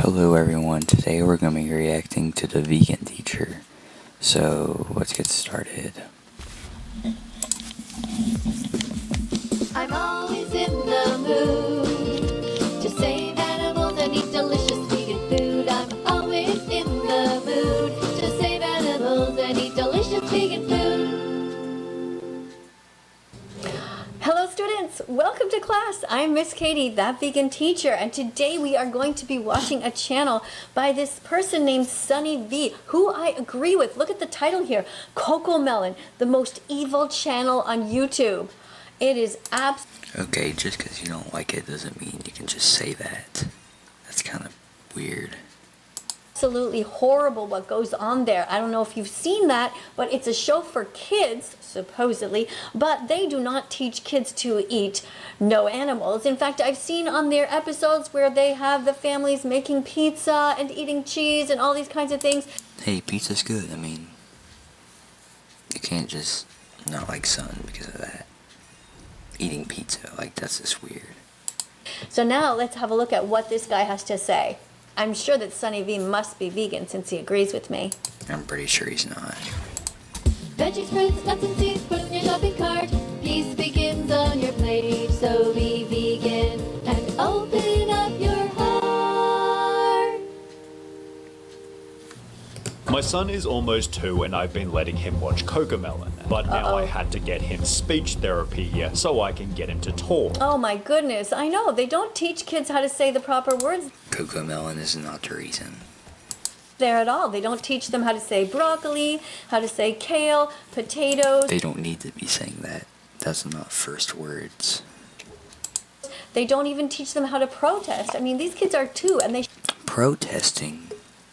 Hello everyone, today we're going to be reacting to The Vegan Teacher. So, let's get started. I'm always in the mood to save animals and eat delicious vegan food. I'm always in the mood to save animals and eat delicious vegan food. Hello students, welcome to class. I'm Miss Katie, that vegan teacher, and today we are going to be watching a channel by this person named Sunny V, who I agree with. Look at the title here, CoComelon, the most evil channel on YouTube. It is Okay, just because you don't like it doesn't mean you can just say that. That's kind of weird. Absolutely horrible what goes on there. I don't know if you've seen that, but it's a show for kids, supposedly, but they do not teach kids to eat no animals. In fact, I've seen on their episodes where they have the families making pizza and eating cheese and all these kinds of things. Hey, pizza's good. I mean, you can't just not like Sun because of that. Eating pizza, like, that's just weird. So now let's have a look at what this guy has to say. I'm sure that Sunny V must be vegan since he agrees with me. I'm pretty sure he's not. Veggies, fruits, nuts, and seeds, put in your shopping cart. Peace begins on your plate, so be vegan and open up your heart. My son is almost 2 and I've been letting him watch CoComelon, but now I had to get him speech therapy so I can get him to talk. Oh my goodness, I know, they don't teach kids how to say the proper words CoComelon is not the reason. there at all. They don't teach them how to say broccoli, how to say kale, potatoes. They don't need to be saying that. That's not first words. They don't even teach them how to protest. I mean, these kids are 2 and they Protesting?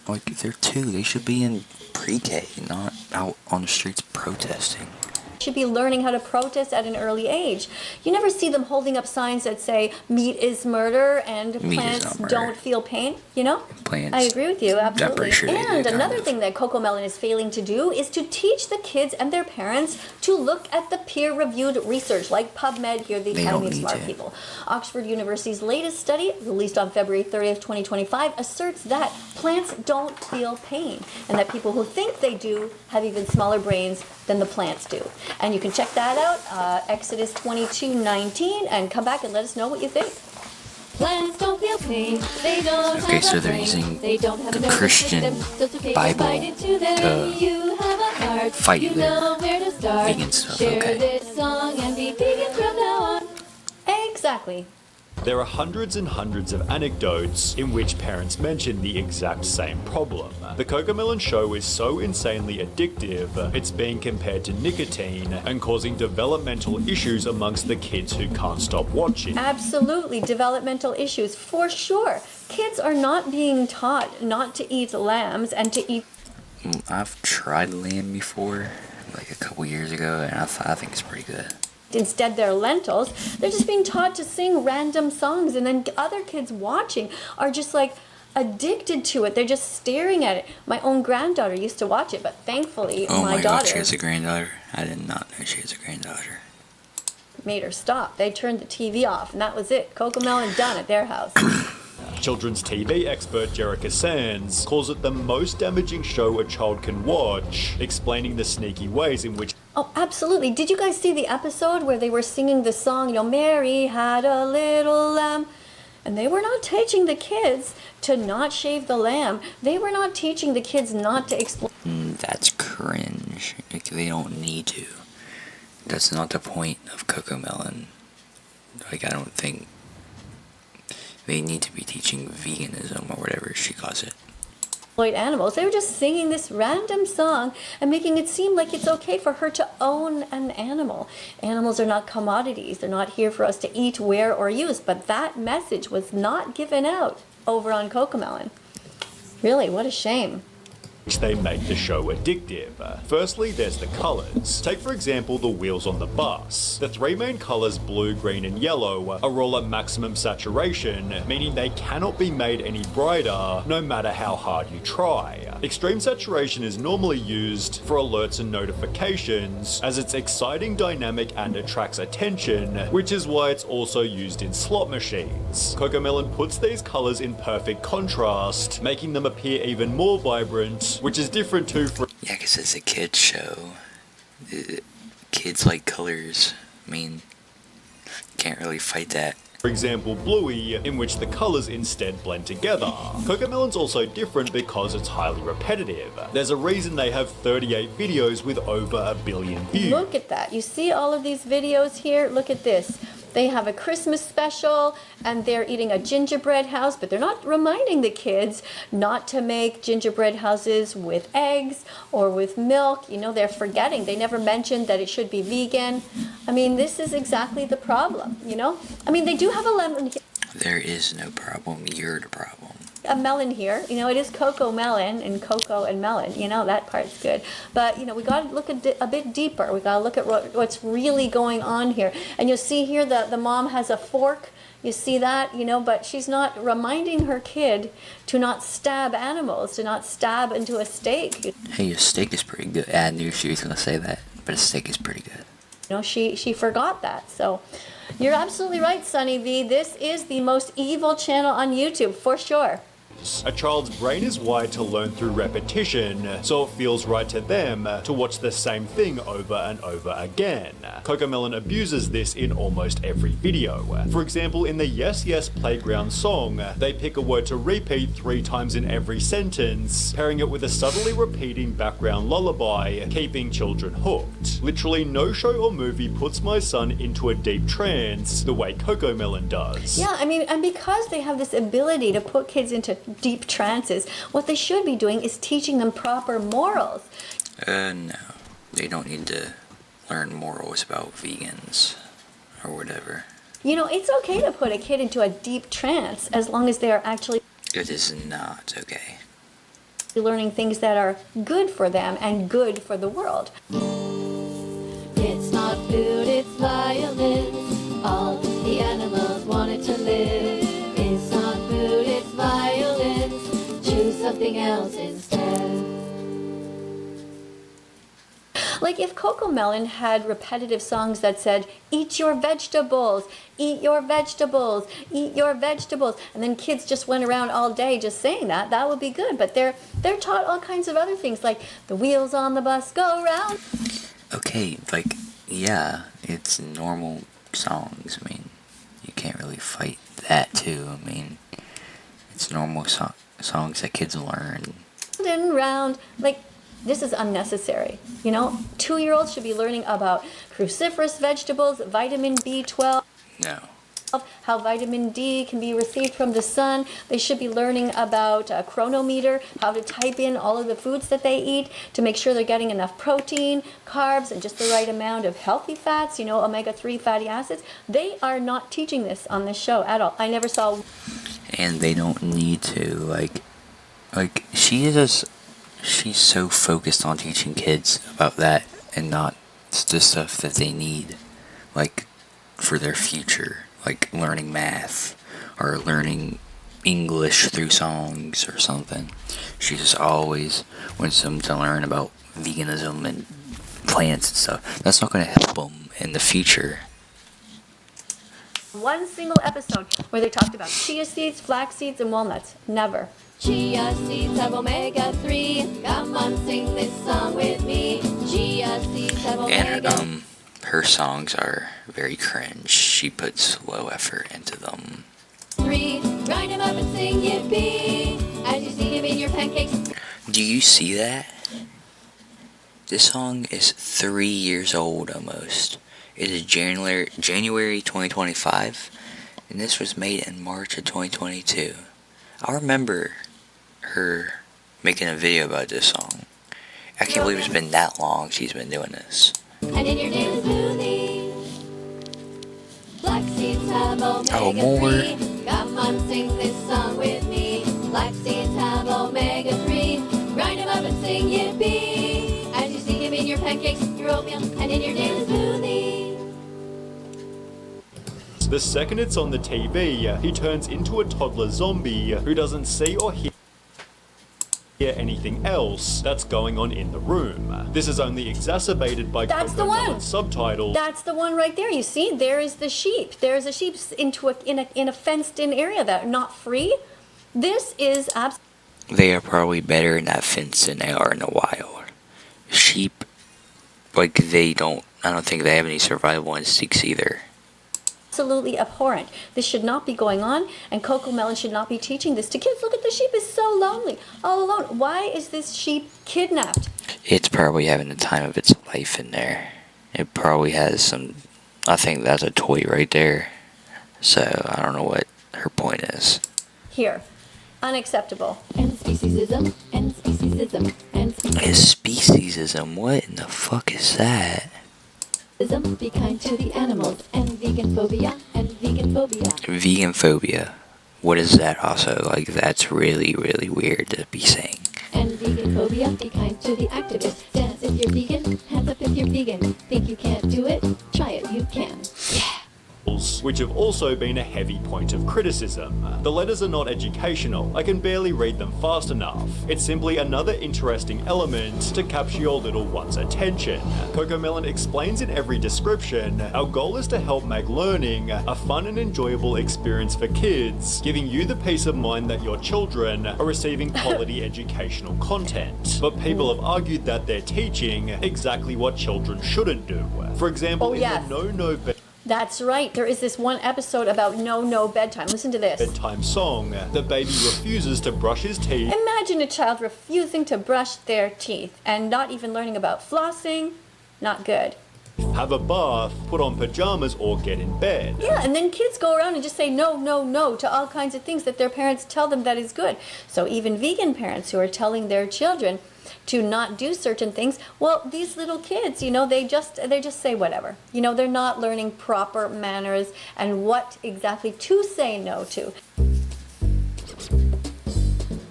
Like, they're 2. They should be in pre-K, not out on the streets protesting. should be learning how to protest at an early age. You never see them holding up signs that say meat is murder and Meat is plants not murder. don't feel pain, you know? Plants. I agree with you, absolutely. pretty sure they do, And kind another of. thing that CoComelon is failing to do is to teach the kids and their parents to look at the peer-reviewed research like PubMed, here the They Academy don't of need Smart to. People. Oxford University's latest study, released on February 30th, 2025, asserts that plants don't feel pain and that people who think they do have even smaller brains than the plants do. And you can check that out, Exodus 22:19, and come back and let us know what you think. Plants don't feel pain. They don't Okay, have so a they're brain. using They don't have a the nervous Christian system, so it's okay to Bible bite into them. to You have a heart. fight You their know where to start. vegan stuff, Share okay. this song and be vegan from now on. Exactly. There are hundreds and hundreds of anecdotes in which parents mention the exact same problem. The CoComelon show is so insanely addictive, it's being compared to nicotine and causing developmental issues amongst the kids who can't stop watching. Absolutely, developmental issues for sure. Kids are not being taught not to eat lambs and to eat. I've tried lamb before, like a couple years ago, and I think it's pretty good. Instead, they're lentils. They're just being taught to sing random songs, and then other kids watching are just like addicted to it. They're just staring at it. My own granddaughter used to watch it, but thankfully, Oh my god, daughter she has a granddaughter? I did not know she has a granddaughter. made her stop. They turned the TV off, and that was it. CoComelon done at their house. Children's TV expert Jerica Sands calls it the most damaging show a child can watch, explaining the sneaky ways in which Oh, absolutely. Did you guys see the episode where they were singing the song, you know, Mary had a little lamb? And they were not teaching the kids to not shave the lamb. They were not teaching the kids not to explore. That's cringe. Like, they don't need to. That's not the point of CoComelon. Like, I don't think they need to be teaching veganism or whatever she calls it. Animals. They were just singing this random song and making it seem like it's okay for her to own an animal. Animals are not commodities. They're not here for us to eat, wear, or use. But that message was not given out over on CoComelon. Really, what a shame. they make the show addictive. Firstly, there's the colours. Take for example the wheels on the bus. The 3 main colours, blue, green and yellow, are all at maximum saturation, meaning they cannot be made any brighter no matter how hard you try. Extreme saturation is normally used for alerts and notifications, as it's exciting, dynamic, and attracts attention, which is why it's also used in slot machines. CoComelon puts these colours in perfect contrast, making them appear even more vibrant, which is different to, Yeah, because it's a kid's show. Kids like colors. I mean, can't really fight that. for example, Bluey, in which the colours instead blend together. CoComelon's also different because it's highly repetitive. There's a reason they have 38 videos with over 1 billion views. Look at that. You see all of these videos here? Look at this. They have a Christmas special and they're eating a gingerbread house, but they're not reminding the kids not to make gingerbread houses with eggs or with milk. You know, they're forgetting. They never mentioned that it should be vegan. I mean, this is exactly the problem, you know? I mean, they do have a lemon here. There is no problem. You're the problem. A melon here, you know, it is CoComelon and cocoa and melon, you know, that part's good. But, you know, we got to look a bit deeper. We got to look at what's really going on here. And you'll see here that the mom has a fork. You see that, you know, but she's not reminding her kid to not stab animals, to not stab into a steak. Hey, a steak is pretty good. I knew she was going to say that, but a steak is pretty good. You know, she forgot that. So you're absolutely right, Sunny V. This is the most evil channel on YouTube, for sure. A child's brain is wired to learn through repetition, so it feels right to them to watch the same thing over and over again. CoComelon abuses this in almost every video. For example, in the Yes Yes Playground song, they pick a word to repeat 3 times in every sentence, pairing it with a subtly repeating background lullaby, keeping children hooked. Literally no show or movie puts my son into a deep trance the way CoComelon does. Yeah, I mean, and because they have this ability to put kids into deep trances, what they should be doing is teaching them proper morals. No. They don't need to learn morals about vegans or whatever. You know, it's okay to put a kid into a deep trance as long as they are actually It is not okay. learning things that are good for them and good for the world. It's not food, it's violence. All the animals wanted to live. It's not food, it's violence. Choose something else instead. Like if CoComelon had repetitive songs that said, eat your vegetables, eat your vegetables, eat your vegetables, and then kids just went around all day just saying that, that would be good. But they're taught all kinds of other things, like the wheels on the bus go round. Okay, like, yeah, it's normal songs. I mean, you can't really fight that too. I mean, it's normal songs that kids learn. And round, like, this is unnecessary. You know, 2-year-olds should be learning about cruciferous vegetables, vitamin B12, No. how vitamin D can be received from the sun. They should be learning about a chronometer, how to type in all of the foods that they eat to make sure they're getting enough protein, carbs, and just the right amount of healthy fats, you know, omega-3 fatty acids. They are not teaching this on this show at all. I never saw. And they don't need to, like she's so focused on teaching kids about that and not the stuff that they need, like, for their future, like learning math or learning English through songs or something. She just always wants them to learn about veganism and plants and stuff. That's not going to help them in the future. One single episode where they talked about chia seeds, flax seeds, and walnuts. Never. Chia seeds have omega-3. Come on, sing this song with me. Chia seeds have And omega. her songs are very cringe. She puts low effort into them. 3. Grind 'em up and sing yippee as you see 'em in your pancakes. Do you see that? This song is 3 years old almost. It is January 2025, and this was made in March of 2022. I remember her making a video about this song. I can't believe it's been that long she's been doing this. And in your daily smoothie, flax seeds have Oh, more. omega-3. Come on, sing this song with me. Flax seeds have omega-3. Grind 'em up and sing yippee as you see 'em in your pancakes, your oatmeal, and in your daily smoothie. The second it's on the TV, he turns into a toddler zombie who doesn't see or hear hear anything else that's going on in the room. This is only exacerbated by That's the CoComelon one. subtitles. That's the one right there. You see, there is the sheep. There's a sheep in a fenced-in area that are not free. This is They are probably better in that fence than they are in the wild. Sheep, like I don't think they have any survival instincts either. absolutely abhorrent. This should not be going on, and CoComelon should not be teaching this to kids. Look at the sheep, is so lonely, all alone. Why is this sheep kidnapped? It's probably having the time of its life in there. It probably has some. I think that's a toy right there. So I don't know what her point is. Here. Unacceptable. And speciesism, and speciesism, and Is speciesism? What in the fuck is that? speciesism. Be kind to the animals, and vegan phobia, and vegan phobia. Vegan phobia. What is that also? Like, that's really, really weird to be saying. And vegan phobia, be kind to the activists. Dance if you're vegan, hands up if you're vegan. Think you can't do it? Try it, you can. Which have also been a heavy point of criticism. The letters are not educational, I can barely read them fast enough. It's simply another interesting element to capture your little one's attention. CoComelon explains in every description, our goal is to help make learning a fun and enjoyable experience for kids, giving you the peace of mind that your children are receiving quality educational content. But people have argued that they're teaching exactly what children shouldn't do. For example, Oh, yes. in the No That's right. There is this one episode about no bedtime. Listen to this. bedtime song, the baby refuses to brush his teeth. Imagine a child refusing to brush their teeth and not even learning about flossing. Not good. Have a bath, put on pajamas, or get in bed. Yeah, and then kids go around and just say no to all kinds of things that their parents tell them that is good. So even vegan parents who are telling their children to not do certain things, well, these little kids, they just say whatever. They're not learning proper manners and what exactly to say no to.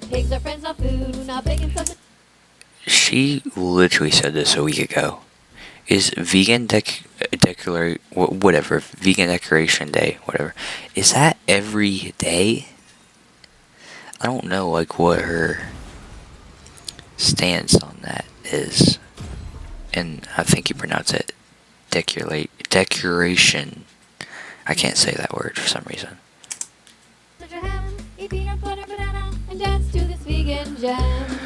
Pigs are friends, not food, not bacon substitute. She literally said this a week ago. Is vegan vegan decoration day, whatever, is that every day? I don't know, like, what her stance on that is. And I think you pronounce it decoration. I can't say that word for some reason. Such a ham, eat peanut butter, banana, and dance to this vegan jam.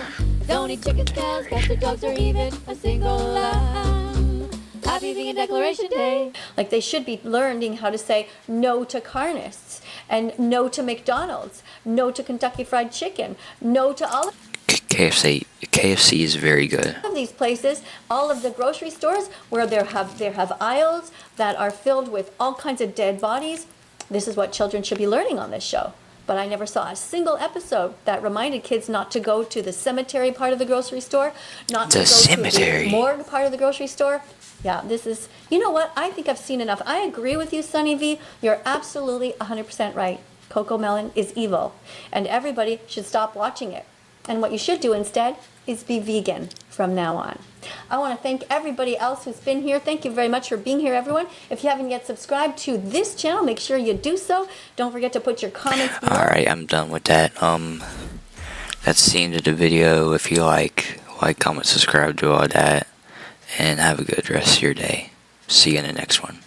Don't eat chicken scales, bastard dogs, or even a single lamb. Happy Vegan Declaration Day. Like, they should be learning how to say no to carnists and no to McDonald's, no to Kentucky Fried Chicken, no to all KFC is very good. of these places, all of the grocery stores where they have aisles that are filled with all kinds of dead bodies. This is what children should be learning on this show. But I never saw a single episode that reminded kids not to go to the cemetery part of the grocery store, not to The go cemetery. to the morgue part of the grocery store. Yeah, this is, you know what? I think I've seen enough. I agree with you, Sunny V. You're absolutely 100% right. CoComelon is evil, and everybody should stop watching it. And what you should do instead is be vegan from now on. I want to thank everybody else who's been here. Thank you very much for being here, everyone. If you haven't yet subscribed to this channel, make sure you do so. Don't forget to put your comments below. Alright, I'm done with that. That's the end of the video. If you like, comment, subscribe, do all that. And have a good rest of your day. See you in the next one.